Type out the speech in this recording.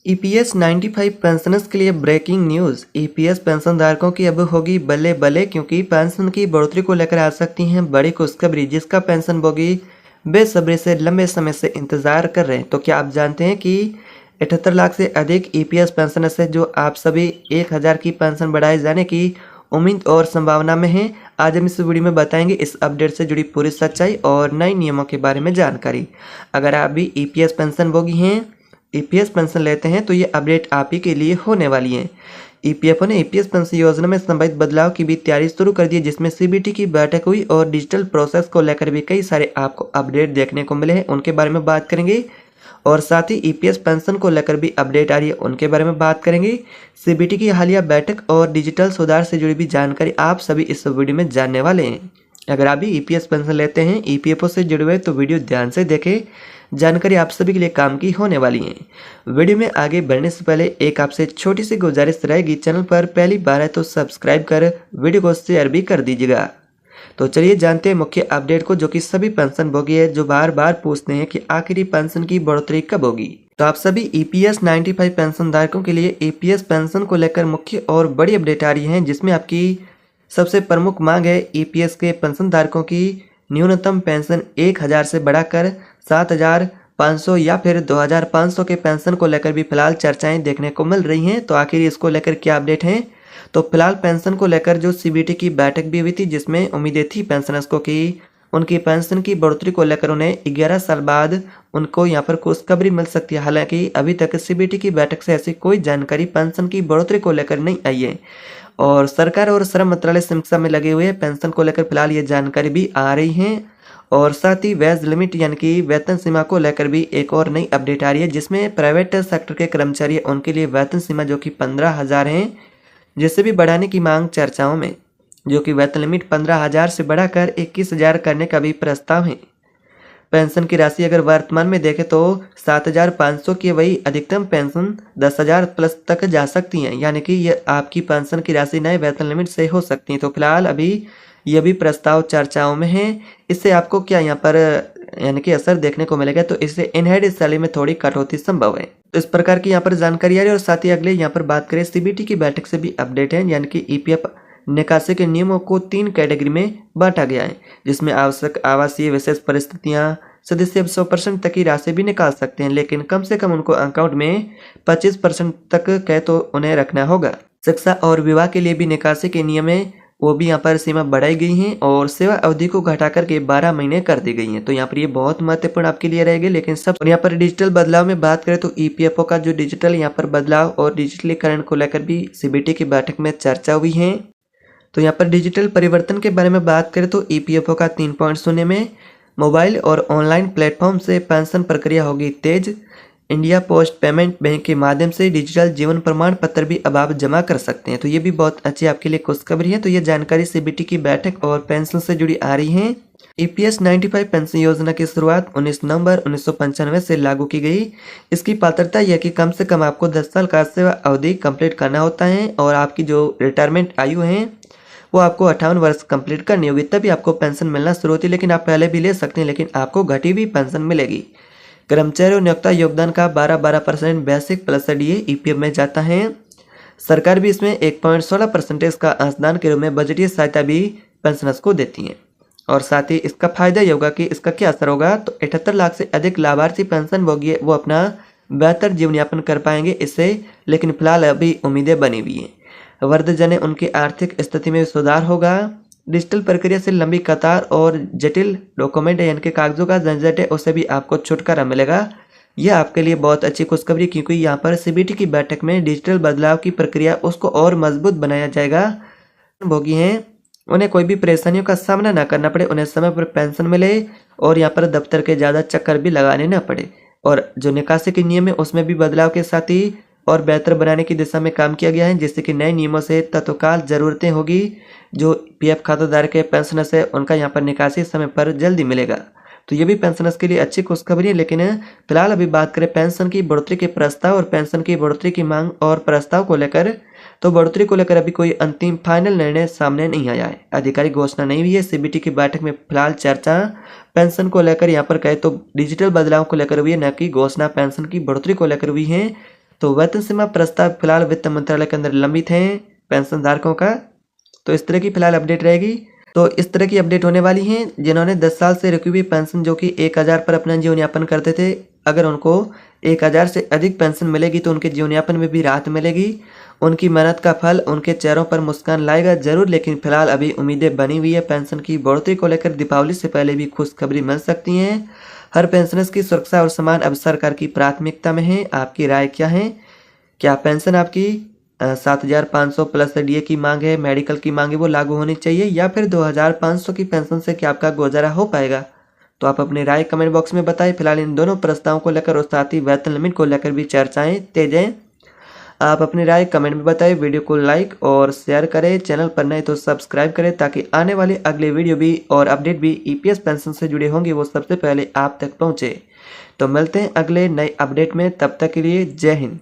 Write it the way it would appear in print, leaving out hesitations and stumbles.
EPS 95 pensioners के लिए breaking news. EPS पेंशनधारकों की अब होगी बल्ले बल्ले, क्योंकि पेंशन की बढ़ोतरी को लेकर आ सकती हैं बड़ी खुशखबरी, जिसका पेंशनभोगी बेसब्री से लंबे समय से इंतजार कर रहे हैं। तो क्या आप जानते हैं कि 78 लाख से अधिक ईपीएस पेंशनर्स हैं जो आप सभी 1000 की पेंशन बढ़ाए जाने की उम्मीद और संभावना में हैं। आज हम इस वीडियो में बताएंगे इस अपडेट से जुड़ी पूरी सच्चाई और नए नियमों के बारे में जानकारी। अगर आप भी ईपीएस पेंशनभोगी हैं, ईपीएस पेंशन लेते हैं, तो ये अपडेट आप ही के लिए होने वाली है। ईपीएफओ ने ईपीएस पेंशन योजना में संभावित बदलाव की भी तैयारी शुरू कर दी है, जिसमें सीबीटी की बैठक हुई और डिजिटल प्रोसेस को लेकर भी कई सारे आपको अपडेट देखने को मिले हैं, उनके बारे में बात करेंगे। और साथ ही ईपीएस पेंशन को लेकर भी अपडेट आ रही है, उनके बारे में बात करेंगे। सीबीटी की हालिया बैठक और डिजिटल सुधार से जुड़ी भी जानकारी आप सभी इस वीडियो में जानने वाले हैं। अगर आप भी ईपीएस पेंशन लेते हैं, ईपीएफओ से जुड़े हुए, तो वीडियो ध्यान से देखें, जानकारी आप सभी के लिए काम की होने वाली है। वीडियो में आगे बढ़ने से पहले एक आपसे छोटी सी गुजारिश रहेगी, चैनल पर पहली बार है तो सब्सक्राइब कर वीडियो को शेयर भी कर दीजिएगा। तो चलिए जानते हैं मुख्य अपडेट को, जो कि सभी पेंशन भोगी है जो बार बार पूछते हैं कि आखिरी पेंशन की बढ़ोतरी कब होगी। तो आप सभी ईपीएस 95 पेंशन धारकों के लिए ईपीएस पेंशन को लेकर मुख्य और बड़ी अपडेट आ रही है, जिसमें आपकी सबसे प्रमुख मांग है ईपीएस के पेंशन धारकों की न्यूनतम पेंशन 1000 से बढ़ाकर 7500 या फिर 2500 के पेंशन को लेकर भी फिलहाल चर्चाएं देखने को मिल रही हैं। तो आखिर इसको लेकर क्या अपडेट है? तो फिलहाल पेंशन को लेकर जो सीबीटी की बैठक भी हुई थी, जिसमें उम्मीदें थी पेंशनर्स को कि उनकी पेंशन की बढ़ोतरी को लेकर उन्हें 11 साल बाद उनको यहाँ पर खुशखबरी मिल सकती है। हालांकि अभी तक सीबीटी की बैठक से ऐसी कोई जानकारी पेंशन की बढ़ोतरी को लेकर नहीं आई है, और सरकार और श्रम मंत्रालय समीक्षा में लगे हुए पेंशन को लेकर फिलहाल ये जानकारी भी आ रही है। और साथ ही वेज लिमिट यानी कि वेतन सीमा को लेकर भी एक और नई अपडेट आ रही है, जिसमें प्राइवेट सेक्टर के कर्मचारी हैं, उनके लिए वेतन सीमा जो कि 15,000 है, जिसे भी बढ़ाने की मांग चर्चाओं में, जो कि वेतन लिमिट 15,000 से बढ़ाकर 21,000 करने का भी प्रस्ताव है। पेंशन की राशि अगर वर्तमान में देखें तो 7,500 की वही अधिकतम पेंशन 10,000 प्लस तक जा सकती है, यानी कि ये आपकी पेंशन की राशि नए वेतन लिमिट से हो सकती है। तो फिलहाल अभी ये भी प्रस्ताव चर्चाओं में है। इससे आपको क्या यहाँ पर यानी कि असर देखने को मिलेगा? तो इससे इनहेरिटेंस सैलरी में थोड़ी कटौती संभव है। तो इस प्रकार की यहाँ पर जानकारी आ रही है। और साथ ही अगले यहाँ पर बात करें सीबीटी की बैठक से भी अपडेट है, यानी कि ईपीएफ निकासी के नियमों को 3 कैटेगरी में बांटा गया है, जिसमें आवश्यक आवासीय विशेष परिस्थितियां सदस्य 100% तक की राशि भी निकाल सकते हैं, लेकिन कम से कम उनको अकाउंट में 25% तक कहे तो उन्हें रखना होगा। शिक्षा और विवाह के लिए भी निकासी के नियम है, वो भी यहाँ पर सीमा बढ़ाई गई है और सेवा अवधि को घटाकर के 12 महीने कर दी गई है। तो यहाँ पर ये बहुत महत्वपूर्ण आपके लिए रहेगी। लेकिन सब यहाँ पर डिजिटल बदलाव में बात करें तो ईपीएफओ का जो डिजिटल यहाँ पर बदलाव और डिजिटलीकरण को लेकर भी सीबीटी की बैठक में चर्चा हुई है। तो यहाँ पर डिजिटल परिवर्तन के बारे में बात करें तो ईपीएफओ का 3.0 में मोबाइल और ऑनलाइन प्लेटफॉर्म से पेंशन प्रक्रिया होगी तेज। इंडिया पोस्ट पेमेंट बैंक के माध्यम से डिजिटल जीवन प्रमाण पत्र भी अब आप जमा कर सकते हैं। तो ये भी बहुत अच्छी आपके लिए खुशखबरी है। तो ये जानकारी सीबीटी की बैठक और पेंशन से जुड़ी आ रही है। ईपीएस 95 पेंशन योजना की शुरुआत 19 नवंबर 1995 से लागू की गई। इसकी पात्रता यह कि कम से कम आपको 10 साल का सेवा अवधि कंप्लीट करना होता है, और आपकी जो रिटायरमेंट आयु है वो आपको 58 वर्ष कंप्लीट करनी होगी, तभी आपको पेंशन मिलना शुरू होती है। लेकिन आप पहले भी ले सकते हैं, लेकिन आपको घटी हुई पेंशन मिलेगी। कर्मचारी और नियोक्ता योगदान का 12% बेसिक प्लस डीए ईपीएफ में जाता है। सरकार भी इसमें 1.16% का अंशदान के रूप में बजटीय सहायता भी पेंशनर्स को देती है। और साथ ही इसका फायदा ये होगा कि इसका क्या असर होगा, तो 78 लाख से अधिक लाभार्थी पेंशन भोगी वो अपना बेहतर जीवन यापन कर पाएंगे इससे। लेकिन फिलहाल अभी उम्मीदें बनी हुई हैं। वृद्धजन उनकी आर्थिक स्थिति में सुधार होगा। डिजिटल प्रक्रिया से लंबी कतार और जटिल डॉक्यूमेंट यानी कि कागजों का झंझट है, उससे भी आपको छुटकारा मिलेगा। यह आपके लिए बहुत अच्छी खुशखबरी, क्योंकि यहाँ पर सीबीटी की बैठक में डिजिटल बदलाव की प्रक्रिया उसको और मजबूत बनाया जाएगा। भोगी हैं उन्हें कोई भी परेशानियों का सामना ना करना पड़े, उन्हें समय पर पेंशन मिले और यहाँ पर दफ्तर के ज़्यादा चक्कर भी लगाने ना पड़े। और जो निकासी के नियम है उसमें भी बदलाव के साथ ही और बेहतर बनाने की दिशा में काम किया गया है, जिससे कि नए नियमों से तत्काल जरूरतें होगी। जो पीएफ खाताधारक के पेंशनर्स है उनका यहाँ पर निकासी समय पर जल्दी मिलेगा। तो ये भी पेंशनर्स के लिए अच्छी खुशखबरी है। लेकिन फिलहाल अभी बात करें पेंशन की बढ़ोतरी के प्रस्ताव और पेंशन की बढ़ोतरी की मांग और प्रस्ताव को लेकर, तो बढ़ोतरी को लेकर अभी कोई अंतिम फाइनल निर्णय सामने नहीं आया है, आधिकारिक घोषणा नहीं हुई है। सीबीटी की बैठक में फिलहाल चर्चा पेंशन को लेकर यहाँ पर कहे तो डिजिटल बदलाव को लेकर हुई है, न कि घोषणा पेंशन की बढ़ोतरी को लेकर हुई है। तो वेतन सीमा प्रस्ताव फिलहाल वित्त मंत्रालय के अंदर लंबित है पेंशन धारकों का। तो इस तरह की फिलहाल अपडेट रहेगी। तो इस तरह की अपडेट होने वाली है जिन्होंने 10 साल से रुकी हुई पेंशन जो कि 1000 पर अपना जीवन यापन करते थे, अगर उनको 1000 से अधिक पेंशन मिलेगी तो उनके जीवन यापन में भी राहत मिलेगी। उनकी मेहनत का फल उनके चेहरों पर मुस्कान लाएगा जरूर, लेकिन फिलहाल अभी उम्मीदें बनी हुई है। पेंशन की बढ़ोतरी को लेकर दीपावली से पहले भी खुशखबरी मिल सकती है। हर पेंशनर्स की सुरक्षा और समान अब सरकार की प्राथमिकता में है। आपकी राय क्या है? क्या पेंशन आपकी 7,500 प्लस डीए की मांग है, मेडिकल की मांग है, वो लागू होनी चाहिए, या फिर 2,500 की पेंशन से क्या आपका गुजारा हो पाएगा? तो आप अपनी राय कमेंट बॉक्स में बताएं। फिलहाल इन दोनों प्रस्तावों को लेकर और साथ ही वेतन लिमिट को लेकर भी चर्चाएं तेज हैं। आप अपनी राय कमेंट में बताएं। वीडियो को लाइक और शेयर करें। चैनल पर नए तो सब्सक्राइब करें ताकि आने वाले अगले वीडियो भी और अपडेट भी ईपीएस पेंशन से जुड़े होंगे वो सबसे पहले आप तक पहुंचे। तो मिलते हैं अगले नए अपडेट में, तब तक के लिए जय हिंद।